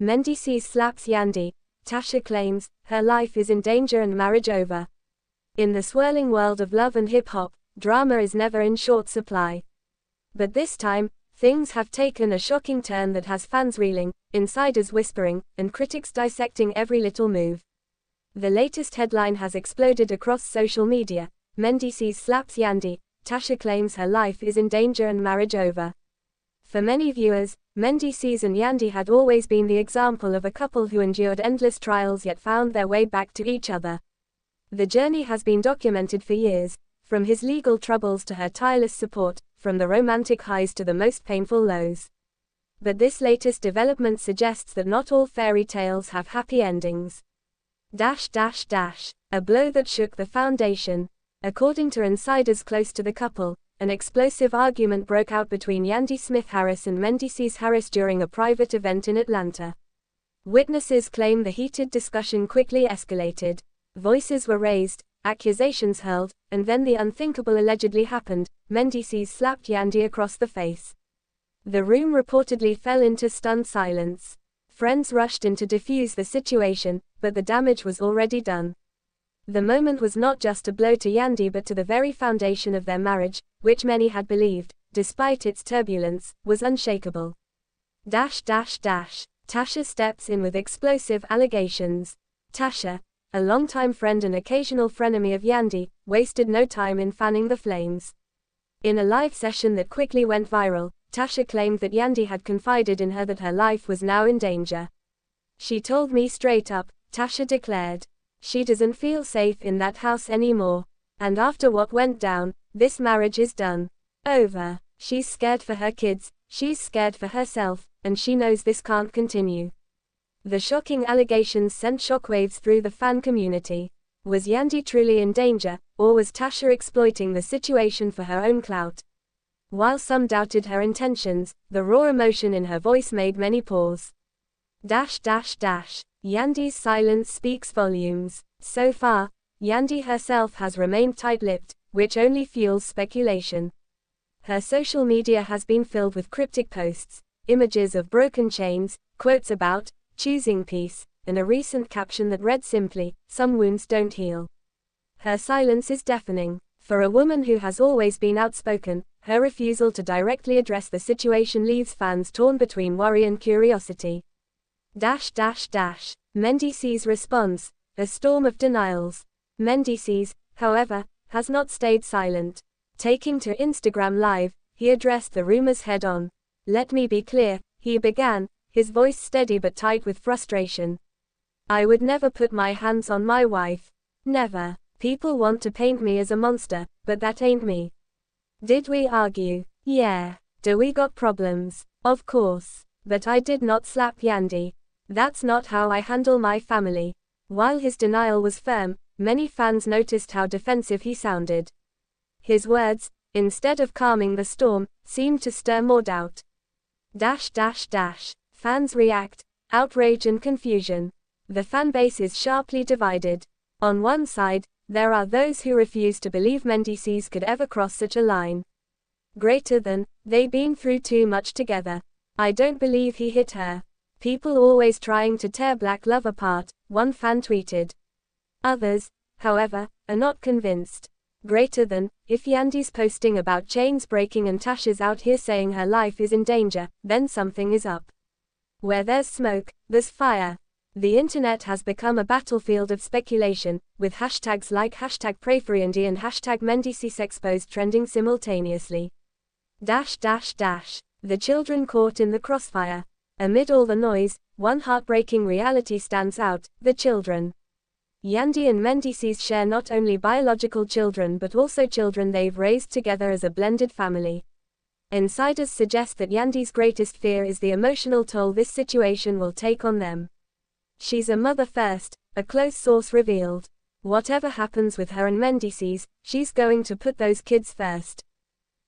Mendeecees slaps Yandy. Tasha claims her life is in danger and marriage over. In the swirling world of love and hip-hop, drama is never in short supply. But this time, things have taken a shocking turn that has fans reeling, insiders whispering, and critics dissecting every little move. The latest headline has exploded across social media. Mendeecees slaps Yandy. Tasha claims her life is in danger and marriage over. For many viewers, Mendeecees and Yandy had always been the example of a couple who endured endless trials yet found their way back to each other. The journey has been documented for years, from his legal troubles to her tireless support, from the romantic highs to the most painful lows. But this latest development suggests that not all fairy tales have happy endings. A blow that shook the foundation. According to insiders close to the couple, an explosive argument broke out between Yandy Smith and Mendeecees during a private event in Atlanta. Witnesses claim the heated discussion quickly escalated. Voices were raised, accusations hurled, and then the unthinkable allegedly happened. Mendeecees slapped Yandy across the face. The room reportedly fell into stunned silence. Friends rushed in to defuse the situation, but the damage was already done. The moment was not just a blow to Yandy but to the very foundation of their marriage, which many had believed, despite its turbulence, was unshakable. Tasha steps in with explosive allegations. Tasha, a longtime friend and occasional frenemy of Yandy, wasted no time in fanning the flames. In a live session that quickly went viral, Tasha claimed that Yandy had confided in her that her life was now in danger. "She told me straight up," Tasha declared. "She doesn't feel safe in that house anymore. And after what went down, this marriage is done. Over. She's scared for her kids, she's scared for herself, and she knows this can't continue." The shocking allegations sent shockwaves through the fan community. Was Yandy truly in danger, or was Tasha exploiting the situation for her own clout? While some doubted her intentions, the raw emotion in her voice made many pause. Yandy's silence speaks volumes. So far, Yandy herself has remained tight-lipped, which only fuels speculation. Her social media has been filled with cryptic posts, images of broken chains, quotes about choosing peace, and a recent caption that read simply, "Some wounds don't heal." Her silence is deafening. For a woman who has always been outspoken, her refusal to directly address the situation leaves fans torn between worry and curiosity. Mendeecees response, a storm of denials. Mendeecees, however, has not stayed silent. Taking to Instagram Live, he addressed the rumors head-on. "Let me be clear," he began, his voice steady but tight with frustration. "I would never put my hands on my wife. Never. People want to paint me as a monster, but that ain't me. Did we argue? Yeah. Do we got problems? Of course. But I did not slap Yandy. That's not how I handle my family." While his denial was firm, many fans noticed how defensive he sounded. His words, instead of calming the storm, seemed to stir more doubt. Fans react, outrage and confusion. The fan base is sharply divided. On one side, there are those who refuse to believe Mendeecees could ever cross such a line. Greater than, "They've been through too much together. I don't believe he hit her. People always trying to tear black love apart," one fan tweeted. Others, however, are not convinced. Greater than, "If Yandy's posting about chains breaking and Tasha's out here saying her life is in danger, then something is up. Where there's smoke, there's fire." The internet has become a battlefield of speculation, with hashtags like #PrayForYandy and #MendeeceesExposed trending simultaneously. The children caught in the crossfire. Amid all the noise, one heartbreaking reality stands out: the children. Yandy and Mendeecees share not only biological children but also children they've raised together as a blended family. Insiders suggest that Yandy's greatest fear is the emotional toll this situation will take on them. "She's a mother first," a close source revealed. "Whatever happens with her and Mendeecees, she's going to put those kids first.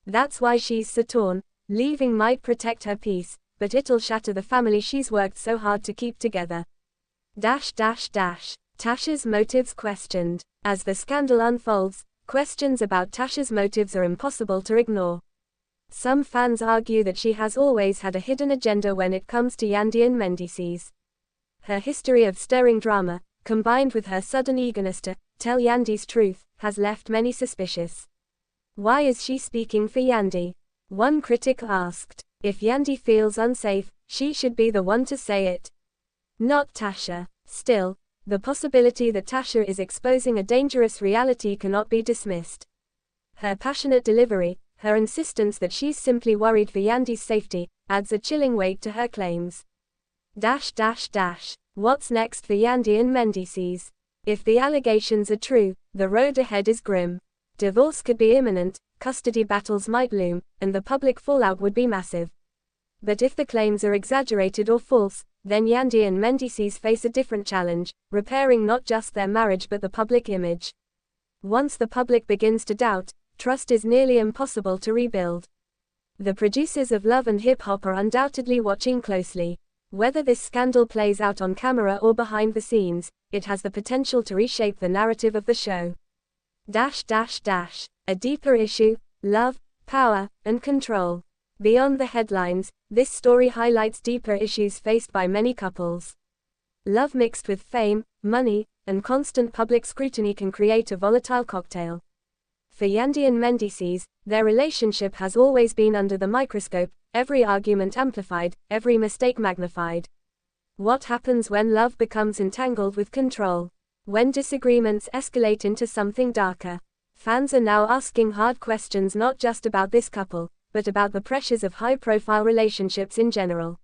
That's why she's so torn. Leaving might protect her peace, but it'll shatter the family she's worked so hard to keep together." Tasha's motives questioned. As the scandal unfolds, questions about Tasha's motives are impossible to ignore. Some fans argue that she has always had a hidden agenda when it comes to Yandy and Mendeecees. Her history of stirring drama, combined with her sudden eagerness to tell Yandy's truth, has left many suspicious. Why is she speaking for Yandy? One critic asked. If Yandy feels unsafe, she should be the one to say it, not Tasha. Still, the possibility that Tasha is exposing a dangerous reality cannot be dismissed. Her passionate delivery, her insistence that she's simply worried for Yandy's safety, adds a chilling weight to her claims. What's next for Yandy and Mendeecees? If the allegations are true, the road ahead is grim. Divorce could be imminent, custody battles might loom, and the public fallout would be massive. But if the claims are exaggerated or false, then Yandy and Mendeecees face a different challenge, repairing not just their marriage but the public image. Once the public begins to doubt, trust is nearly impossible to rebuild. The producers of Love and Hip Hop are undoubtedly watching closely. Whether this scandal plays out on camera or behind the scenes, it has the potential to reshape the narrative of the show. A deeper issue: love, power, and control. Beyond the headlines, this story highlights deeper issues faced by many couples. Love mixed with fame, money, and constant public scrutiny can create a volatile cocktail. For Yandy and Mendeecees, their relationship has always been under the microscope, every argument amplified, every mistake magnified. What happens when love becomes entangled with control? When disagreements escalate into something darker? Fans are now asking hard questions not just about this couple, but about the pressures of high-profile relationships in general.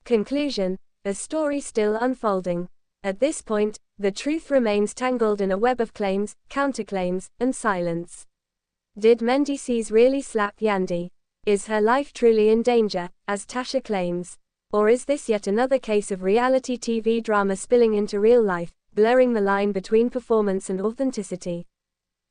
Conclusion: a story still unfolding. At this point, the truth remains tangled in a web of claims, counterclaims, and silence. Did Mendeecees really slap Yandy? Is her life truly in danger, as Tasha claims? Or is this yet another case of reality TV drama spilling into real life, blurring the line between performance and authenticity?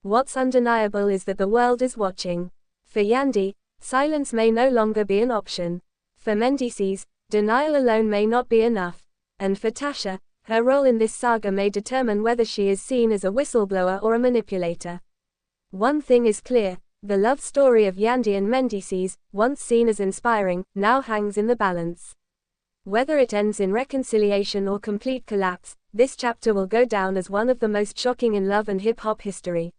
What's undeniable is that the world is watching. For Yandy, silence may no longer be an option. For Mendeecees, denial alone may not be enough. And for Tasha, her role in this saga may determine whether she is seen as a whistleblower or a manipulator. One thing is clear: the love story of Yandy and Mendeecees, once seen as inspiring, now hangs in the balance. Whether it ends in reconciliation or complete collapse, this chapter will go down as one of the most shocking in love and hip-hop history.